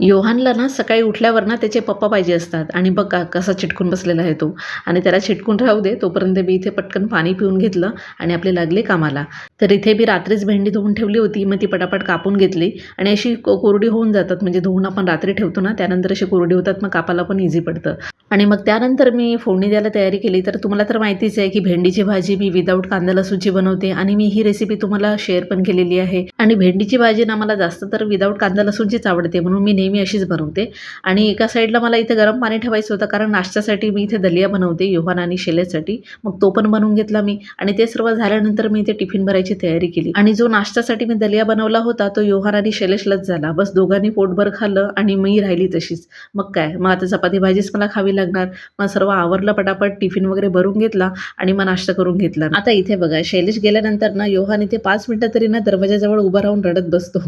योहानला ना सकाळी उठल्यावर ना त्याचे पप्पा पाहिजे असतात आणि बघा कसा चिटकून बसलेला आहे तो. आणि त्याला चिटकून राहू दे तोपर्यंत मी इथे पटकन पाणी पिऊन घेतलं आणि आपले लागले कामाला. तर इथे मी रात्रीच भेंडी धुवून ठेवली होती, मग ती पटापट कापून घेतली आणि अशी कोरडी होऊन जातात. म्हणजे धुवून आपण रात्री ठेवतो ना त्यानंतर अशी कोरडी होतात, मग कापाला पण इझी पडतं. आणि मग त्यानंतर मी फोडणी द्यायला तयारी केली. तर तुम्हाला तर माहितीच आहे की भेंडीची भाजी मी विदाऊट कांदा लसूणची बनवते आणि मी ही रेसिपी तुम्हाला शेअर पण केलेली आहे. आणि भेंडीची भाजी ना मला जास्त तर विदाऊट कांदा लसूणचीच आवडते, म्हणून मी नेहमी अशीच बनवते. आणि एका साईडला मला इथे गरम पाणी ठेवायचं होतं, कारण नाश्त्यासाठी मी इथे दलिया बनवते योहान आणि शैलेशसाठी. मग तो पण बनवून घेतला मी आणि ते सर्व झाल्यानंतर मी इथे टिफिन भरायची तयारी केली. आणि जो नाश्त्यासाठी मी दलिया बनवला होता तो योहान आणि शैलेशलाच झाला. बस दोघांनी पोटभर खाल्लं आणि मी राहिली तशीच. मग काय, मग आता चपाती भाजीच मला खावी लागणार. मग सर्व आवरलं, पटापट टिफिन वगैरे भरून घेतला आणि मग नाश्ता करून घेतला. आता इथे बघा, शैलेश गेल्यानंतर ना योहान इथे 5 मिनिटं तरी ना दरवाजाजवळ उभा राहून रडत बसतो.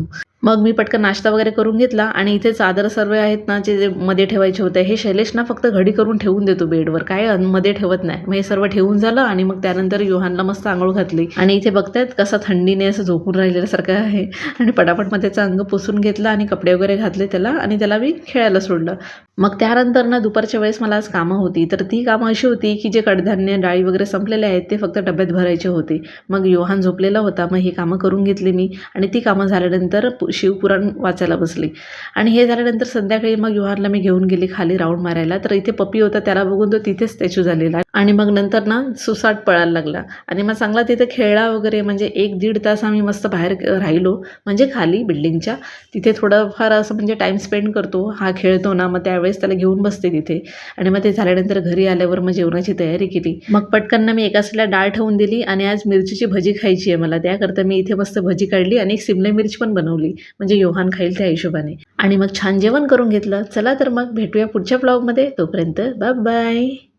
मग मी पटकन नाश्ता वगैरे करून घेतला आणि इथे चादर सर्व आहेत ना जे मध्ये ठेवायचे होते, हे शैलेश ना फक्त घडी करून ठेवून देतो बेडवर, काय मध्ये ठेवत नाही. मग हे सर्व ठेवून झालं आणि मग त्यानंतर योहानला मस्त आंघोळ घातली. आणि इथे बघतायत कसा थंडीने असं झोपून राहिल्यासारखं आहे. आणि पटापट मग त्याचं अंग पुसून घेतलं आणि कपडे वगैरे घातले त्याला आणि त्याला मी खेळायला सोडलं. मग त्यानंतर ना दुपारच्या वेळेस मला आज कामं होती. तर ती कामं अशी होती की जे कडधान्य डाळी वगैरे संपलेले आहेत ते फक्त डब्यात भरायचे होते. मग योहान झोपलेला होता, मग ही कामं करून घेतली मी आणि ती कामं झाल्यानंतर शिवपुराण वाचायला बसली. आणि हे झाल्यानंतर संध्याकाळी मग योहानला मी घेऊन गेली खाली राऊंड मारायला. तर इथे पप्पी होता, त्याला बघून तो तिथेच स्टॅच्यू झालेला आणि मग नंतर ना सुसाट पळायला लागला आणि मग चांगला तिथे खेळला वगैरे. म्हणजे 1-1.5 तास आम्ही मस्त बाहेर राहिलो, म्हणजे खाली बिल्डिंगच्या तिथे थोडंफार असं म्हणजे टाईम स्पेंड करतो. हा खेळतो ना, मग त्यावेळेस त्याला घेऊन बसते तिथे. आणि मग ते झाल्यानंतर घरी आल्यावर मग जेवणाची तयारी केली. मग पटकन मी एका साईडला डाळ ठेवून दिली आणि आज मिरचीची भजी खायची आहे मला, त्याकरता मी इथे मस्त भजी काढली आणि एक सिमला मिरची पण बनवली, म्हणजे योहान खाईल त्या हिशोबाने. आणि मग छान जेवण करून घेतलं. चला तर मग भेटूया पुढच्या ब्लॉगमध्ये, तोपर्यंत बाय बाय.